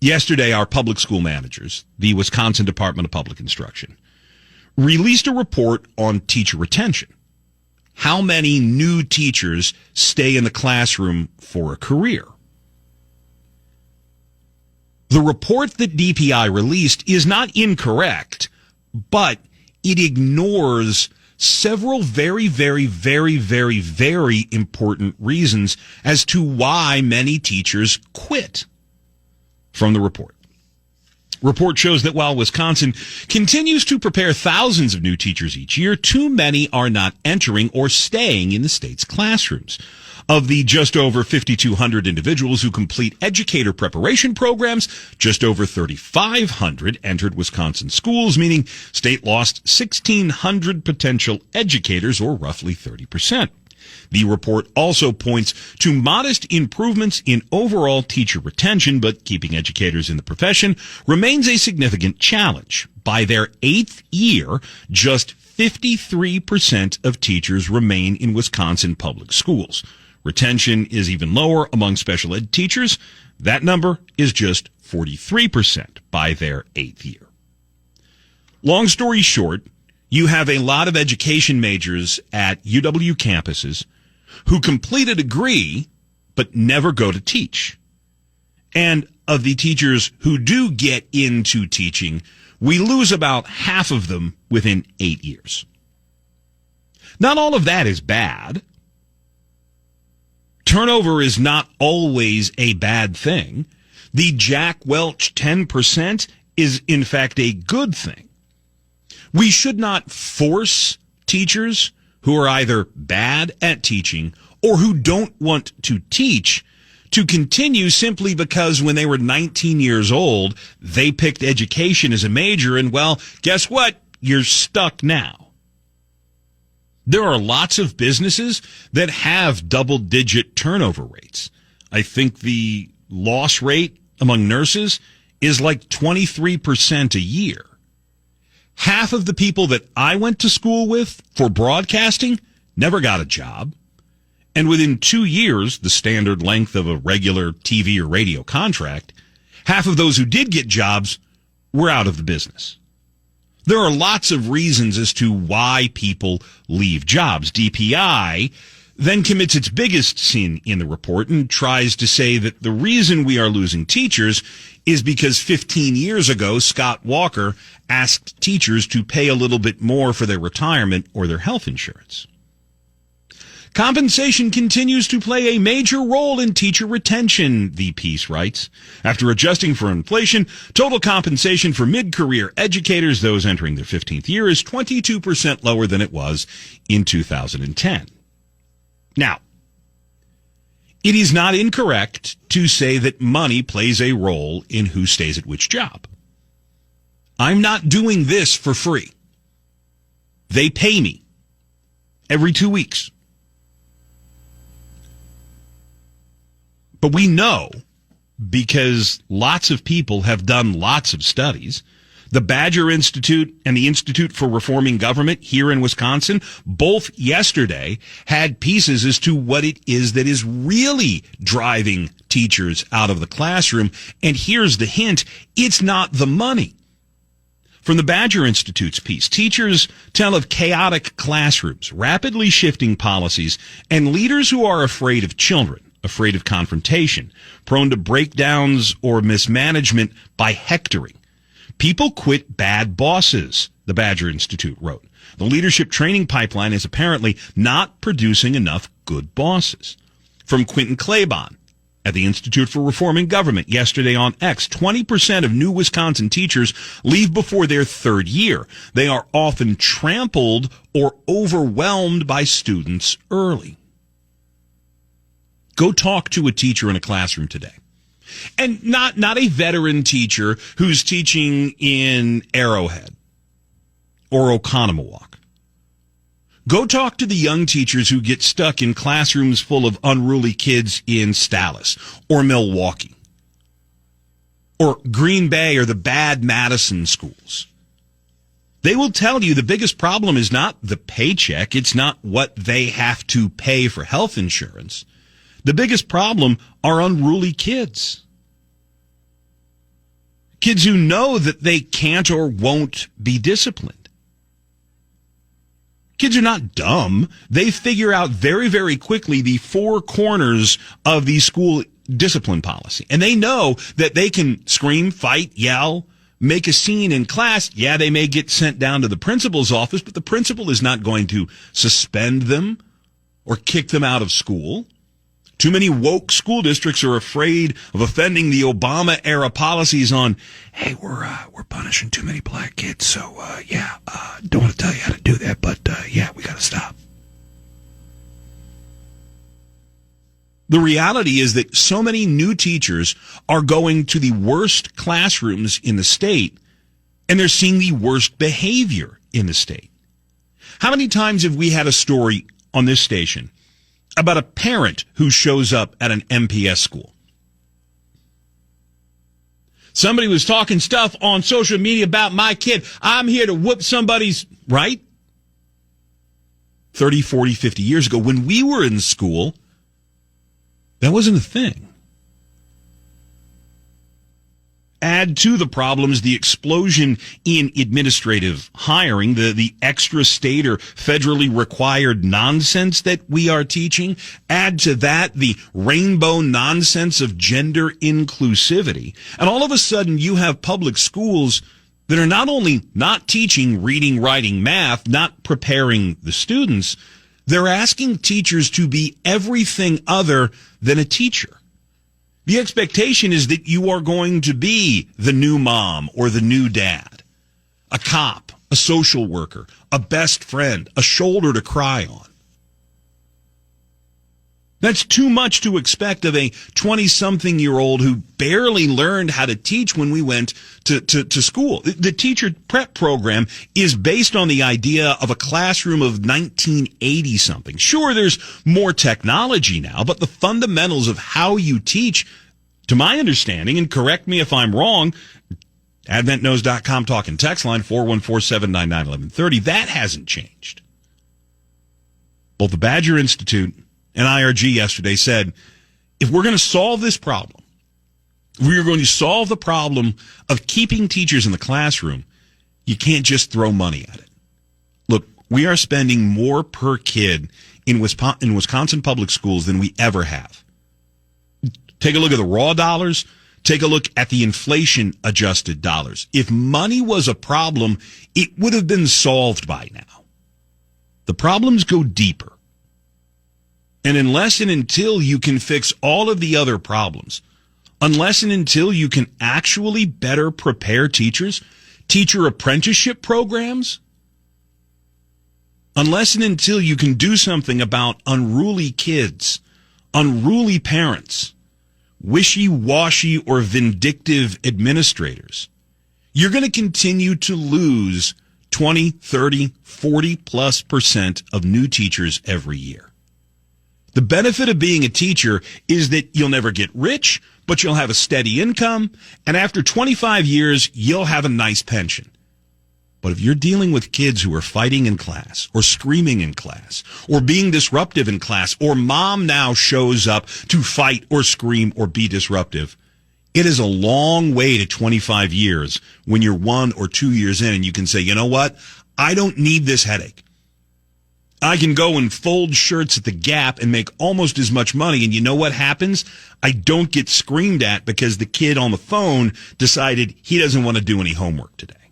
Yesterday, our public school managers, the Wisconsin Department of Public Instruction, released a report on teacher retention. How many new teachers stay in the classroom for a career? The report that DPI released is not incorrect, but it ignores several very, very, very, very, very important reasons as to why many teachers quit. From the report. Report shows that while Wisconsin continues to prepare thousands of new teachers each year, too many are not entering or staying in the state's classrooms. Of the just over 5,200 individuals who complete educator preparation programs, just over 3,500 entered Wisconsin schools, meaning state lost 1,600 potential educators, or roughly 30%. The report also points to modest improvements in overall teacher retention, but keeping educators in the profession remains a significant challenge. By their 8th year, just 53% of teachers remain in Wisconsin public schools. Retention is even lower among special ed teachers. That number is just 43% by their 8th year. Long story short, you have a lot of education majors at UW campuses who complete a degree but never go to teach. And of the teachers who do get into teaching, we lose about half of them within 8 years. Not all of that is bad. Turnover is not always a bad thing. The Jack Welch 10% is, in fact, a good thing. We should not force teachers who are either bad at teaching or who don't want to teach to continue simply because when they were 19 years old, they picked education as a major, and, well, guess what? You're stuck now. There are lots of businesses that have double-digit turnover rates. I think the loss rate among nurses is like 23% a year. Half of the people that I went to school with for broadcasting never got a job. And within 2 years, the standard length of a regular TV or radio contract, half of those who did get jobs were out of the business. There are lots of reasons as to why people leave jobs. DPI then commits its biggest sin in the report and tries to say that the reason we are losing teachers is because 15 years ago, Scott Walker asked teachers to pay a little bit more for their retirement or their health insurance. Compensation continues to play a major role in teacher retention, the piece writes. After adjusting for inflation, total compensation for mid-career educators, those entering their 15th year, is 22% lower than it was in 2010. Now, it is not incorrect to say that money plays a role in who stays at which job. I'm not doing this for free. They pay me every 2 weeks. But we know, because lots of people have done lots of studies, the Badger Institute and the Institute for Reforming Government here in Wisconsin, both yesterday had pieces as to what it is that is really driving teachers out of the classroom. And here's the hint, it's not the money. From the Badger Institute's piece, teachers tell of chaotic classrooms, rapidly shifting policies, and leaders who are afraid of children, afraid of confrontation, prone to breakdowns or mismanagement by hectoring. People quit bad bosses, the Badger Institute wrote. The leadership training pipeline is apparently not producing enough good bosses. From Quentin Claiborne at the Institute for Reforming Government yesterday on X, 20% of new Wisconsin teachers leave before their 3rd year. They are often trampled or overwhelmed by students early. Go talk to a teacher in a classroom today. And not a veteran teacher who's teaching in Arrowhead or Oconomowoc. Go talk to the young teachers who get stuck in classrooms full of unruly kids in Dallas or Milwaukee or Green Bay or the bad Madison schools. They will tell you the biggest problem is not the paycheck. It's not what they have to pay for health insurance. The biggest problem are unruly kids. Kids who know that they can't or won't be disciplined. Kids are not dumb. They figure out very, very quickly the four corners of the school discipline policy. And they know that they can scream, fight, yell, make a scene in class. Yeah, they may get sent down to the principal's office, but the principal is not going to suspend them or kick them out of school. Too many woke school districts are afraid of offending the Obama-era policies on, hey, we're punishing too many black kids, so, don't want to tell you how to do that, but, we got to stop. The reality is that so many new teachers are going to the worst classrooms in the state, and they're seeing the worst behavior in the state. How many times have we had a story on this station about a parent who shows up at an MPS school? Somebody was talking stuff on social media about my kid. I'm here to whoop somebody's, right? 30, 40, 50 years ago, when we were in school, that wasn't a thing. Add to the problems the explosion in administrative hiring, the extra state or federally required nonsense that we are teaching. Add to that the rainbow nonsense of gender inclusivity. And all of a sudden you have public schools that are not only not teaching reading, writing, math, not preparing the students, they're asking teachers to be everything other than a teacher. The expectation is that you are going to be the new mom or the new dad, a cop, a social worker, a best friend, a shoulder to cry on. That's too much to expect of a 20-something-year-old who barely learned how to teach when we went to school. The teacher prep program is based on the idea of a classroom of 1980-something. Sure, there's more technology now, but the fundamentals of how you teach, to my understanding, and correct me if I'm wrong, adventknows.com talking text line 414-799-1130, that hasn't changed. Both the Badger Institute and IRG yesterday said, if we're going to solve this problem, we are going to solve the problem of keeping teachers in the classroom, you can't just throw money at it. Look, we are spending more per kid in Wisconsin public schools than we ever have. Take a look at the raw dollars. Take a look at the inflation-adjusted dollars. If money was a problem, it would have been solved by now. The problems go deeper. And unless and until you can fix all of the other problems, unless and until you can actually better prepare teachers, teacher apprenticeship programs, unless and until you can do something about unruly kids, unruly parents, wishy-washy or vindictive administrators, you're going to continue to lose 20, 30, 40+% of new teachers every year. The benefit of being a teacher is that you'll never get rich, but you'll have a steady income, and after 25 years, you'll have a nice pension. But if you're dealing with kids who are fighting in class, or screaming in class, or being disruptive in class, or mom now shows up to fight or scream or be disruptive, it is a long way to 25 years when you're 1 or 2 years in and you can say, you know what? I don't need this headache. I can go and fold shirts at the Gap and make almost as much money. And you know what happens? I don't get screamed at because the kid on the phone decided he doesn't want to do any homework today.